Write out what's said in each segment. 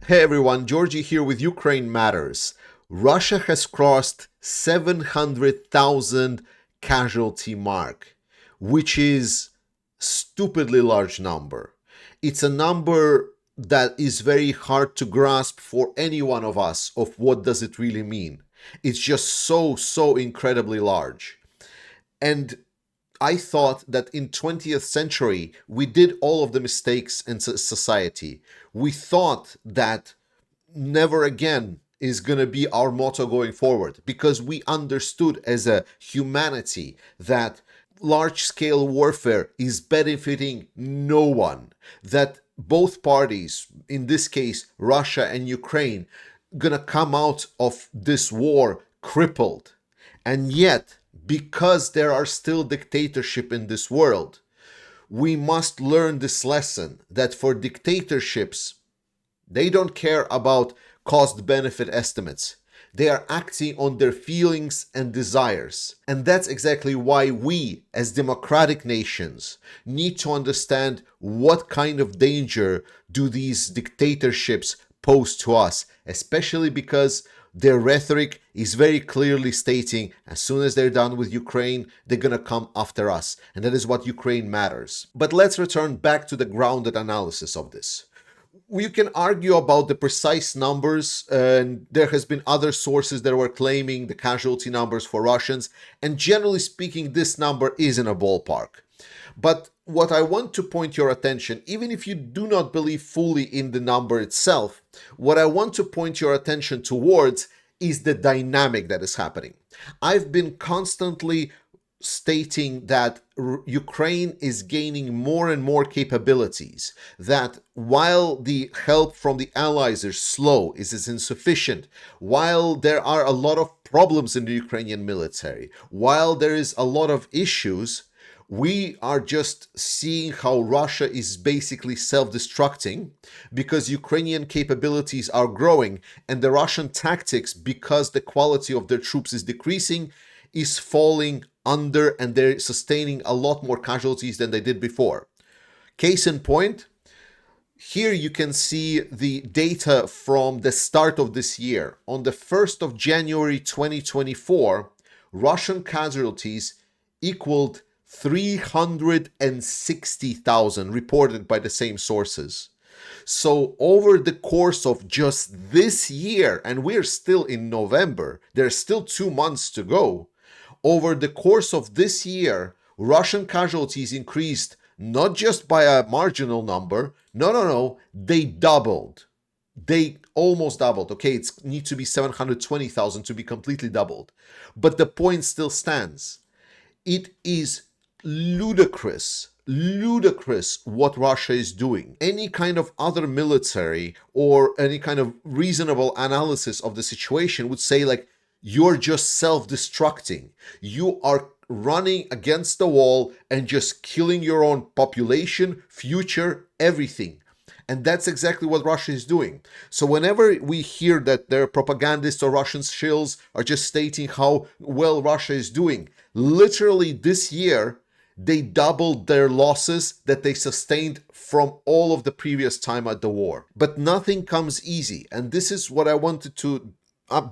Hey everyone, Georgie here with Ukraine Matters. Russia has crossed 700,000 casualty mark, which is stupidly large number. It's a number that is very hard to grasp for any one of us of what does it really mean. It's just so incredibly large. And I thought that in 20th century we did all of the mistakes in society. We thought that never again is going to be our motto going forward because we understood as a humanity that large scale warfare is benefiting no one, that both parties, in this case Russia and Ukraine, going to come out of this war crippled. And yet, because there are still dictatorship in this world, we must learn this lesson that for dictatorships, they don't care about cost-benefit estimates. They are acting on their feelings and desires. And that's exactly why we, as democratic nations, need to understand what kind of danger do these dictatorships pose to us, especially because their rhetoric is very clearly stating as soon as they're done with Ukraine, they're going to come after us. And that is what Ukraine matters. But let's return back to the grounded analysis of this. You can argue about the precise numbers, and there has been other sources that were claiming the casualty numbers for Russians, and generally speaking, this number is in a ballpark. But what I want to point your attention, even if you do not believe fully in the number itself, what I want to point your attention towards is the dynamic that is happening. I've been constantly stating that Ukraine is gaining more and more capabilities, that while the help from the allies is slow, is insufficient, while there are a lot of problems in the Ukrainian military, while there is a lot of issues, we are just seeing how Russia is basically self-destructing because Ukrainian capabilities are growing and the Russian tactics, because the quality of their troops is decreasing, is falling under, and they're sustaining a lot more casualties than they did before. Case in point, here you can see the data from the start of this year. On the 1st of January 2024, Russian casualties equaled 360,000 reported by the same sources. So over the course of just this year, and we're still in November, there's still 2 months to go. Over the course of this year, Russian casualties increased not just by a marginal number. No, they doubled. They almost doubled. Okay, it needs to be 720,000 to be completely doubled. But the point still stands. It is ludicrous what Russia is doing. Any kind of other military or any kind of reasonable analysis of the situation would say, like, you're just self-destructing. You are running against the wall and just killing your own population, future, everything. And that's exactly what Russia is doing. So whenever we hear that their propagandists or Russian shills are just stating how well Russia is doing, literally this year, they doubled their losses that they sustained from all of the previous time at the war. But nothing comes easy. And this is what I wanted to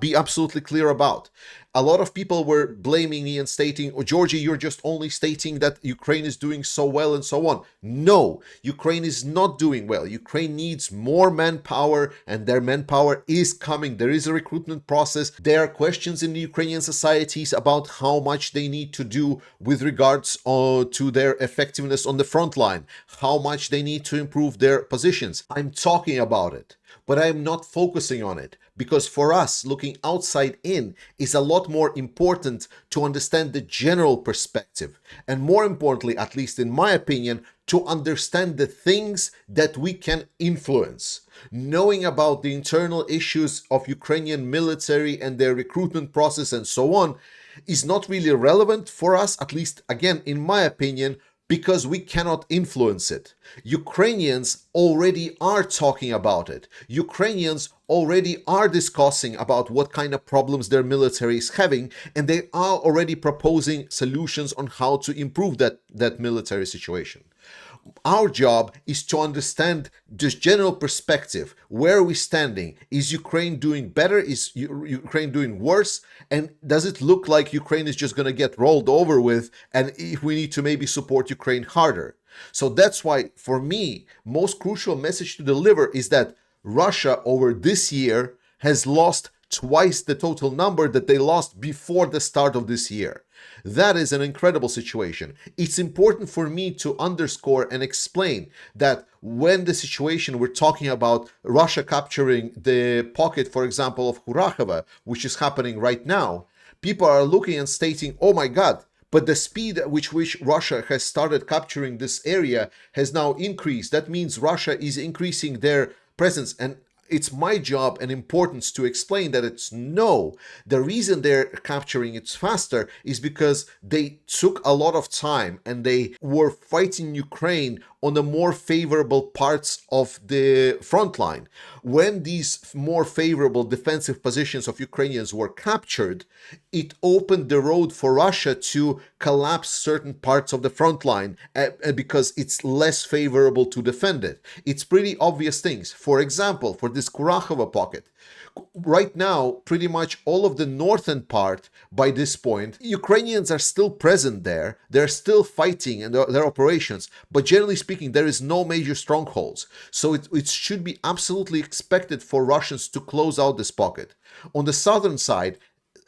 be absolutely clear about. A lot of people were blaming me and stating, oh, Georgie, you're just only stating that Ukraine is doing so well and so on. No, Ukraine is not doing well. Ukraine needs more manpower, and their manpower is coming. There is a recruitment process. There are questions in the Ukrainian societies about how much they need to do with regards to their effectiveness on the front line, how much they need to improve their positions. I'm talking about it, but I'm not focusing on it, because for us, looking outside in is a lot more important to understand the general perspective. And more importantly, at least in my opinion, to understand the things that we can influence. Knowing about the internal issues of Ukrainian military and their recruitment process and so on is not really relevant for us, at least again, in my opinion, because we cannot influence it. Ukrainians already are talking about it. Ukrainians already are discussing about what kind of problems their military is having, and they are already proposing solutions on how to improve that military situation. Our job is to understand this general perspective. Where are we standing? Is Ukraine doing better? Is Ukraine doing worse? And does it look like Ukraine is just going to get rolled over with? And if we need to maybe support Ukraine harder. So that's why, for me, most crucial message to deliver is that Russia over this year has lost twice the total number that they lost before the start of this year. That is an incredible situation. It's important for me to underscore and explain that when the situation we're talking about Russia capturing the pocket, for example, of Kurakhova, which is happening right now, people are looking and stating, oh my God, but the speed at which Russia has started capturing this area has now increased. That means Russia is increasing their presence. And it's my job and importance to explain that it's no. The reason they're capturing it faster is because they took a lot of time and they were fighting Ukraine on the more favorable parts of the front line. When these more favorable defensive positions of Ukrainians were captured, it opened the road for Russia to collapse certain parts of the front line because it's less favorable to defend it. It's pretty obvious things. For example, for this Kurakhova pocket, right now, pretty much all of the northern part, by this point, Ukrainians are still present there. They're still fighting in their operations, but generally speaking, there is no major strongholds. So it should be absolutely expected for Russians to close out this pocket. On the southern side,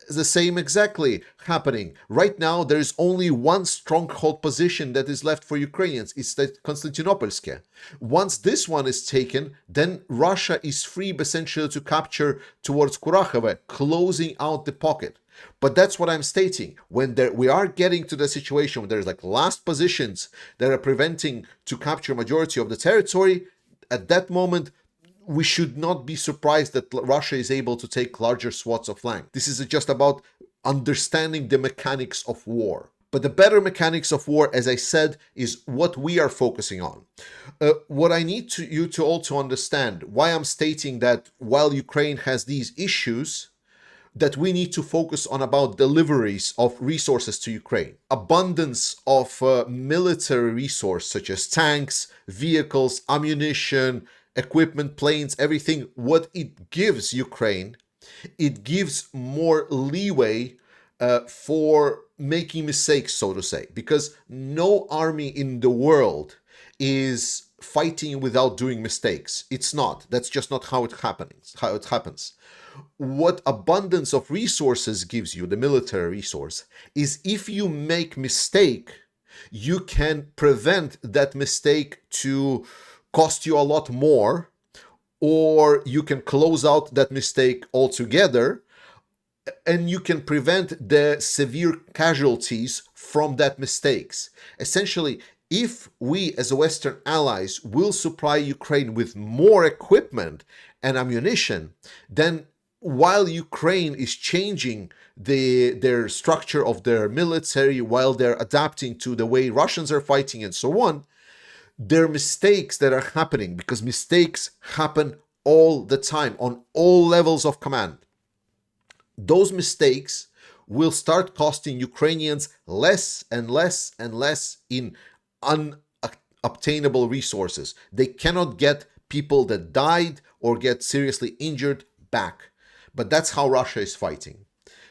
the same exactly happening. Right now, there is only one stronghold position that is left for Ukrainians. It's the Konstantinopolske. Once this one is taken, then Russia is free essentially to capture towards Kurakhova, closing out the pocket. But that's what I'm stating. When we are getting to the situation where there's like last positions that are preventing to capture majority of the territory, at that moment, we should not be surprised that Russia is able to take larger swaths of land. This is just about understanding the mechanics of war. But the better mechanics of war, as I said, is what we are focusing on. What I need you to also understand, why I'm stating that while Ukraine has these issues, that we need to focus on about deliveries of resources to Ukraine. Abundance of military resource such as tanks, vehicles, ammunition, equipment, planes, everything, what it gives Ukraine, it gives more leeway for making mistakes, so to say, because no army in the world is fighting without doing mistakes. It's not. That's just not how it happens. What abundance of resources gives you, the military resource, is if you make mistake, you can prevent that mistake to cost you a lot more, or you can close out that mistake altogether, and you can prevent the severe casualties from that mistakes. Essentially, if we as Western allies will supply Ukraine with more equipment and ammunition, then while Ukraine is changing their structure of their military, while they're adapting to the way Russians are fighting and so on, there are mistakes that are happening, because mistakes happen all the time on all levels of command. Those mistakes will start costing Ukrainians less and less and less in unobtainable resources. They cannot get people that died or get seriously injured back. But that's how Russia is fighting.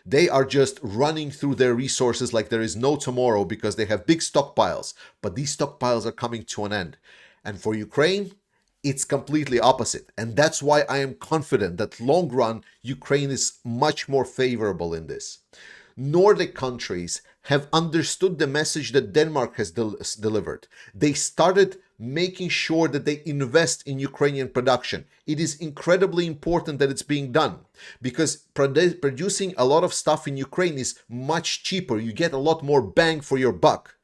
They are just running through their resources like there is no tomorrow because they have big stockpiles. But these stockpiles are coming to an end. And for Ukraine, it's completely opposite. And that's why I am confident that long run, Ukraine is much more favorable in this. Nordic countries have understood the message that Denmark has delivered. They started making sure that they invest in Ukrainian production. It is incredibly important that it's being done, because producing a lot of stuff in Ukraine is much cheaper. You get a lot more bang for your buck.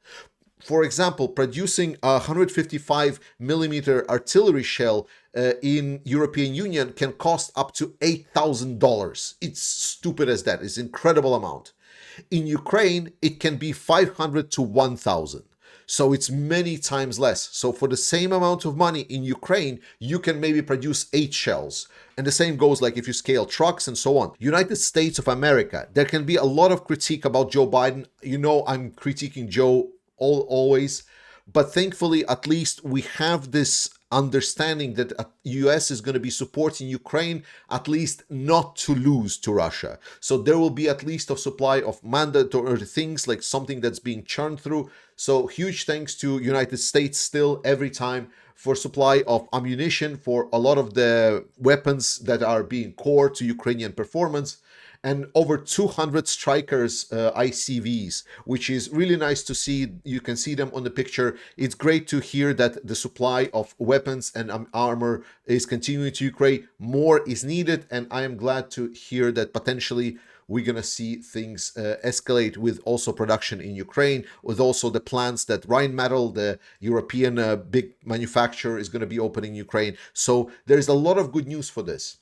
For example, producing a 155 millimeter artillery shell in European Union can cost up to $8,000. It's stupid as that. It's an incredible amount. In Ukraine, it can be 500 to 1,000. So it's many times less. So for the same amount of money in Ukraine, you can maybe produce 8 shells. And the same goes like if you scale trucks and so on. United States of America, there can be a lot of critique about Joe Biden. You know, I'm critiquing Joe always. But thankfully, at least we have this understanding that US is going to be supporting Ukraine, at least not to lose to Russia. So there will be at least a supply of mandatory things, like something that's being churned through. So huge thanks to United States still every time for supply of ammunition for a lot of the weapons that are being core to Ukrainian performance, and over 200 strikers ICVs, which is really nice to see. You can see them on the picture. It's great to hear that the supply of weapons and armor is continuing to Ukraine. More is needed, and I am glad to hear that potentially we're going to see things escalate with also production in Ukraine, with also the plans that Rheinmetall, the European big manufacturer, is going to be opening in Ukraine. So there's a lot of good news for this.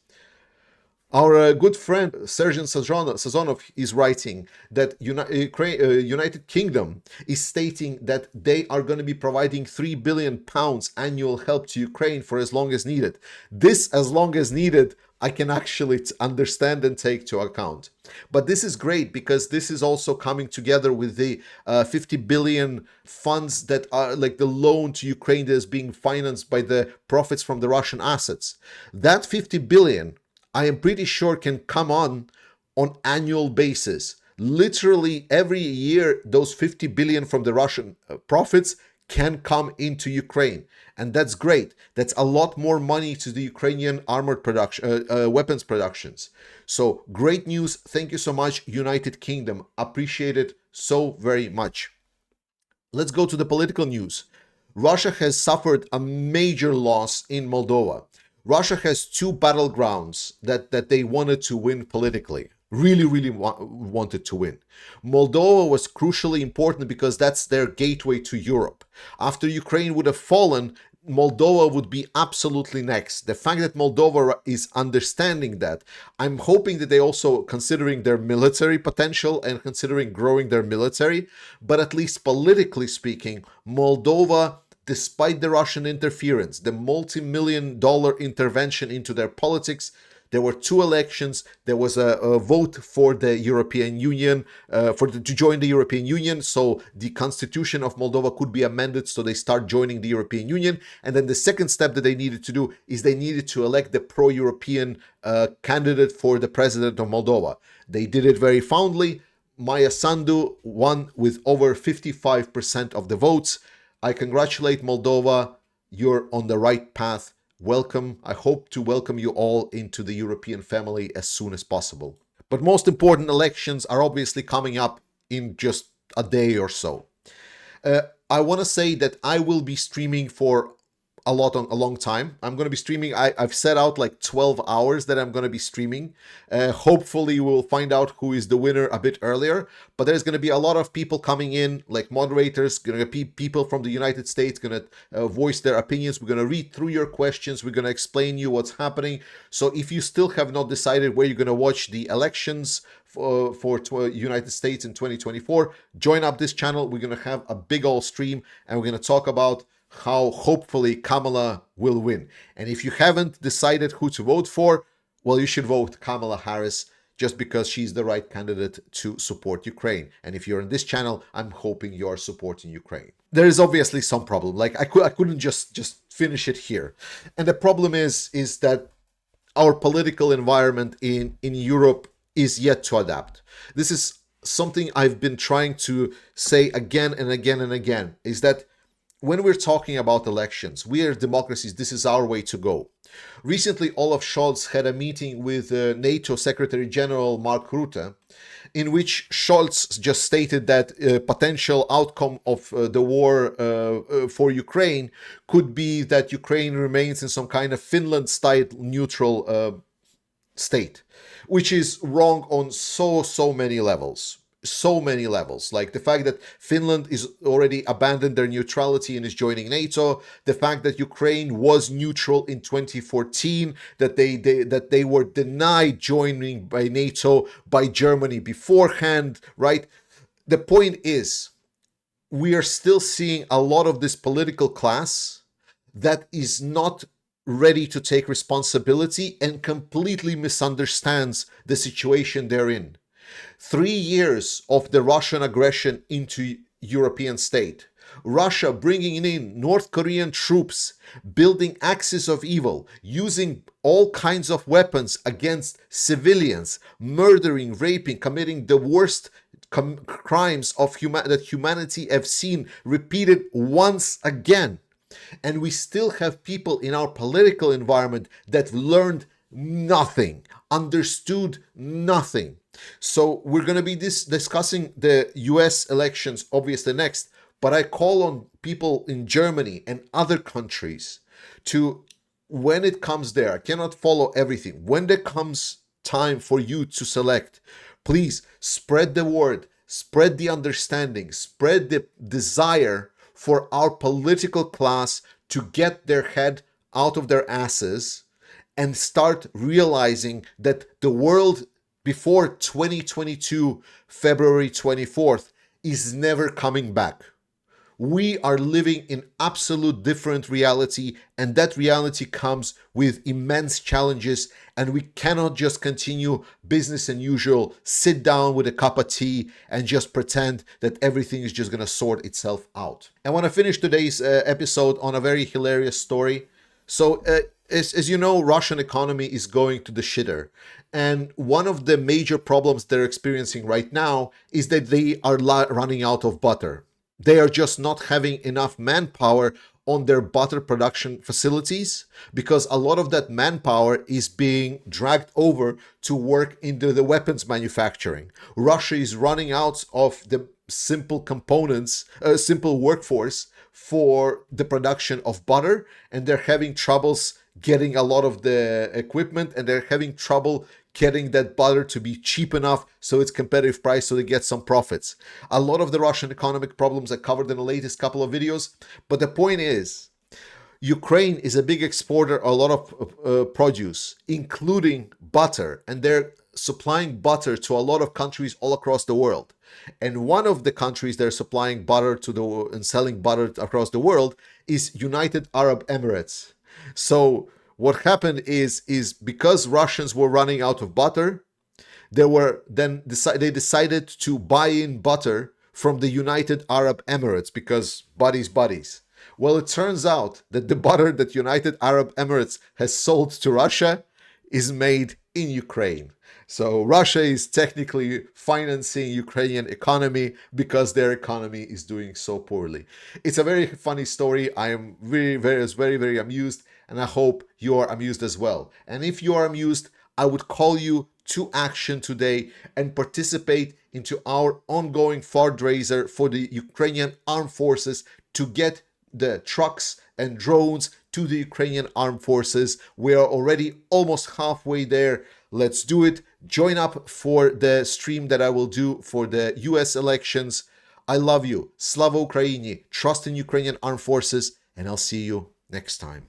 Our good friend Sergeant Sazonov is writing that United Kingdom is stating that they are going to be providing £3 billion annual help to Ukraine for as long as needed. This as long as needed, I can actually understand and take to account. But this is great because this is also coming together with the 50 billion funds that are like the loan to Ukraine that is being financed by the profits from the Russian assets. That 50 billion, I am pretty sure, can come on annual basis. Literally every year, those 50 billion from the Russian profits can come into Ukraine. And that's great. That's a lot more money to the Ukrainian armored production, weapons productions. So great news. Thank you so much, United Kingdom. Appreciate it so very much. Let's go to the political news. Russia has suffered a major loss in Moldova. Russia has two battlegrounds that they wanted to win politically. Really wanted to win. Moldova was crucially important because that's their gateway to Europe. After Ukraine would have fallen, Moldova would be absolutely next. The fact that Moldova is understanding that, I'm hoping that they also considering their military potential and considering growing their military, but at least politically speaking, Moldova, despite the Russian interference, the multi-million-dollar intervention into their politics, there were two elections. There was a vote for the European Union, to join the European Union. So the constitution of Moldova could be amended so they start joining the European Union. And then the second step that they needed to do is they needed to elect the pro-European candidate for the president of Moldova. They did it very fondly. Maya Sandu won with over 55% of the votes. I congratulate Moldova. You're on the right path. Welcome. I hope to welcome you all into the European family as soon as possible. But most important, elections are obviously coming up in just a day or so. I want to say that I will be streaming for a long time. I'm going to be streaming. I've set out like 12 hours that I'm going to be streaming. Hopefully we'll find out who is the winner a bit earlier, but there's going to be a lot of people coming in, like moderators, going to be people from the United States going to voice their opinions. We're going to read through your questions. We're going to explain you what's happening. So if you still have not decided where you're going to watch the elections for United States in 2024, join up this channel. We're going to have a big old stream and we're going to talk about how hopefully Kamala will win. And if you haven't decided who to vote for, well, you should vote Kamala Harris just because she's the right candidate to support Ukraine. And if you're on this channel, I'm hoping you're supporting Ukraine. There is obviously some problem. Like I couldn't just finish it here. And the problem is that our political environment in Europe is yet to adapt. This is something I've been trying to say again and again and again, is that when we're talking about elections, we are democracies, this is our way to go. Recently, Olaf Scholz had a meeting with NATO Secretary General Mark Rutte, in which Scholz just stated that a potential outcome of the war for Ukraine could be that Ukraine remains in some kind of Finland-style neutral state, which is wrong on so many levels. So many levels, like the fact that Finland is already abandoned their neutrality and is joining NATO, the fact that Ukraine was neutral in 2014, that they were denied joining by NATO by Germany beforehand, right? The point is, we are still seeing a lot of this political class that is not ready to take responsibility and completely misunderstands the situation they're in. 3 years of the Russian aggression into European state Russia bringing in North Korean troops, building axis of evil, using all kinds of weapons against civilians, murdering, raping, committing the worst crimes of that humanity have seen repeated once again. And we still have people in our political environment that learned nothing, understood nothing. So we're going to be discussing the US elections obviously next, but I call on people in Germany and other countries to, when it comes there, I cannot follow everything. When there comes time for you to select, please spread the word, spread the understanding, spread the desire for our political class to get their head out of their asses and start realizing that the world before 2022, February 24th, is never coming back. We are living in absolute different reality, and that reality comes with immense challenges, and we cannot just continue business as usual, sit down with a cup of tea and just pretend that everything is just going to sort itself out. I want to finish today's episode on a very hilarious story. So as you know, Russian economy is going to the shitter. And one of the major problems they're experiencing right now is that they are running out of butter. They are just not having enough manpower on their butter production facilities because a lot of that manpower is being dragged over to work into the weapons manufacturing. Russia is running out of the simple components, simple workforce for the production of butter, and they're having troubles getting a lot of the equipment, and they're having trouble getting that butter to be cheap enough so it's competitive price so they get some profits. A lot of the Russian economic problems I covered in the latest couple of videos, but the point is, Ukraine is a big exporter of a lot of produce, including butter, and they're supplying butter to a lot of countries all across the world. And one of the countries they're supplying butter to and selling butter across the world is United Arab Emirates. So what happened is because Russians were running out of butter, they decided to buy in butter from the United Arab Emirates because buddies. Well, it turns out that the butter that United Arab Emirates has sold to Russia is made in Ukraine. So Russia is technically financing Ukrainian economy because their economy is doing so poorly. It's a very funny story. I am very amused, and I hope you are amused as well. And if you are amused, I would call you to action today and participate into our ongoing fundraiser for the Ukrainian armed forces to get the trucks and drones to the Ukrainian armed forces. We are already almost halfway there. Let's do it. Join up for the stream that I will do for the US elections. I love you. Slava Ukraini. Trust in Ukrainian armed forces, and I'll see you next time.